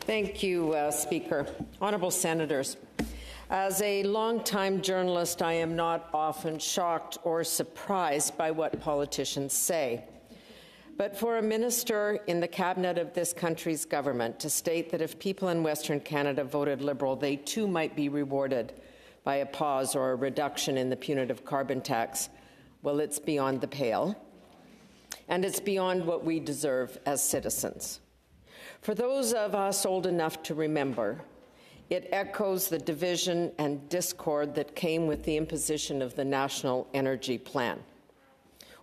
Thank you, Speaker. Honourable Senators, as a long-time journalist, I am not often shocked or surprised by what politicians say. But for a minister in the cabinet of this country's government to state that if people in Western Canada voted Liberal, they too might be rewarded by a pause or a reduction in the punitive carbon tax, well, it's beyond the pale. And it's beyond what we deserve as citizens. For those of us old enough to remember, it echoes the division and discord that came with the imposition of the National Energy Plan.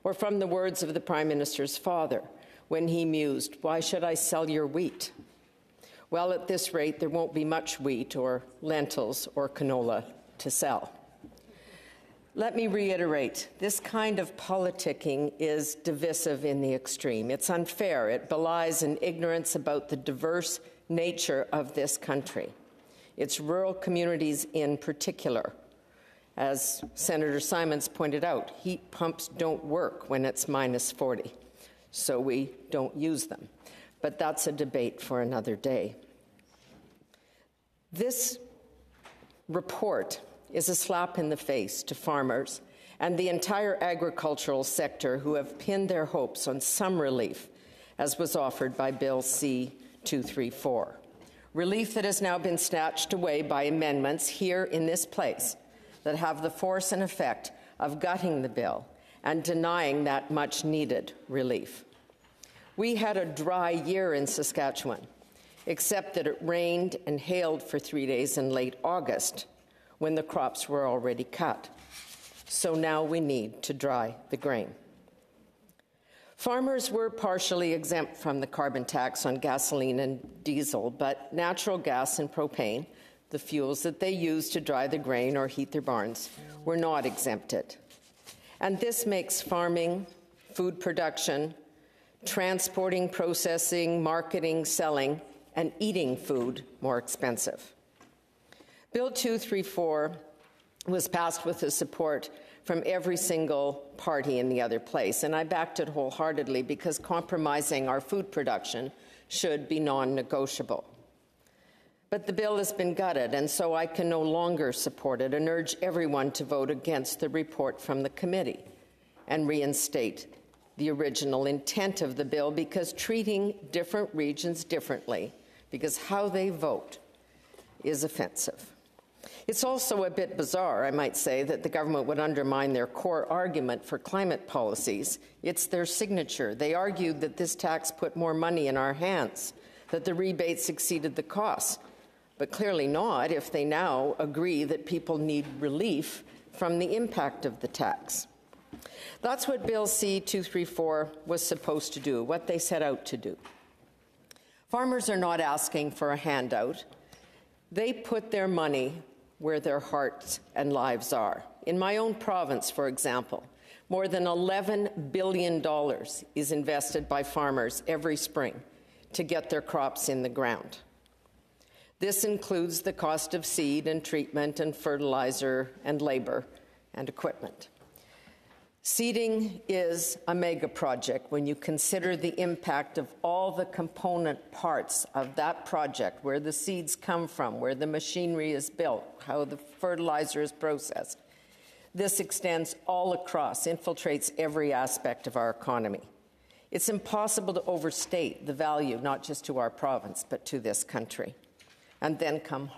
Or from the words of the Prime Minister's father when he mused, "Why should I sell your wheat?" Well, at this rate, there won't be much wheat or lentils or canola to sell. Let me reiterate, this kind of politicking is divisive in the extreme. It's unfair. It belies an ignorance about the diverse nature of this country, its rural communities in particular. As Senator Simons pointed out, heat pumps don't work when it's minus 40, so we don't use them. But that's a debate for another day. This report is a slap in the face to farmers and the entire agricultural sector who have pinned their hopes on some relief, as was offered by Bill C-234. Relief that has now been snatched away by amendments here in this place that have the force and effect of gutting the bill and denying that much-needed relief. We had a dry year in Saskatchewan, except that it rained and hailed for 3 days in late August, when the crops were already cut. So now we need to dry the grain. Farmers were partially exempt from the carbon tax on gasoline and diesel, but natural gas and propane, the fuels that they use to dry the grain or heat their barns, were not exempted. And this makes farming, food production, transporting, processing, marketing, selling, and eating food more expensive. Bill 234 was passed with the support from every single party in the other place, and I backed it wholeheartedly because compromising our food production should be non-negotiable. But the bill has been gutted, and so I can no longer support it and urge everyone to vote against the report from the committee and reinstate the original intent of the bill, because treating different regions differently, because how they vote, is offensive. It's also a bit bizarre, I might say, that the government would undermine their core argument for climate policies. It's their signature. They argued that this tax put more money in our hands, that the rebates exceeded the costs, but clearly not if they now agree that people need relief from the impact of the tax. That's what Bill C-234 was supposed to do, what they set out to do. Farmers are not asking for a handout. They put their money where their hearts and lives are. In my own province, for example, more than $11 billion is invested by farmers every spring to get their crops in the ground. This includes the cost of seed and treatment and fertilizer and labor and equipment. Seeding is a mega project when you consider the impact of all the component parts of that project, where the seeds come from, where the machinery is built, how the fertilizer is processed. This extends all across, infiltrates every aspect of our economy. It's impossible to overstate the value, not just to our province, but to this country. And then comes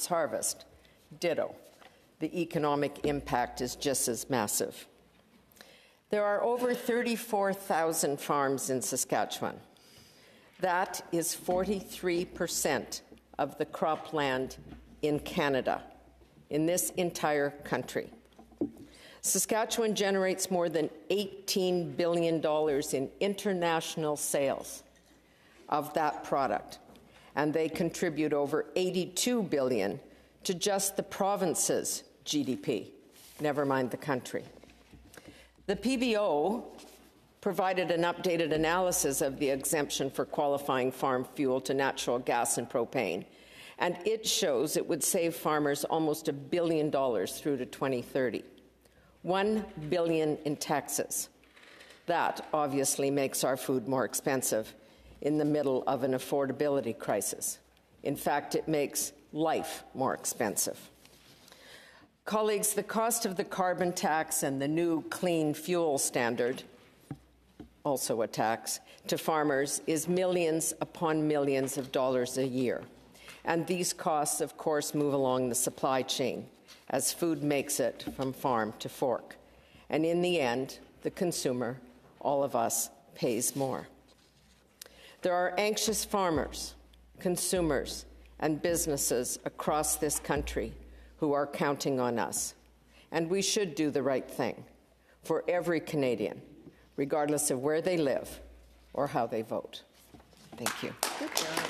harvest. Ditto. The economic impact is just as massive. There are over 34,000 farms in Saskatchewan. That is 43% of the cropland in Canada, in this entire country. Saskatchewan generates more than $18 billion in international sales of that product, and they contribute over $82 billion to just the province's GDP, never mind the country. The PBO provided an updated analysis of the exemption for qualifying farm fuel to natural gas and propane, and it shows it would save farmers almost $1 billion through to 2030. $1 billion in taxes. That obviously makes our food more expensive. in the middle of an affordability crisis. In fact, it makes life more expensive. Colleagues, the cost of the carbon tax and the new clean fuel standard, also a tax, to farmers is millions upon millions of dollars a year. And these costs, of course, move along the supply chain as food makes it from farm to fork. And in the end, the consumer, all of us, pays more. There are anxious farmers, consumers, and businesses across this country who are counting on us. And we should do the right thing for every Canadian, regardless of where they live or how they vote. Thank you. Good job.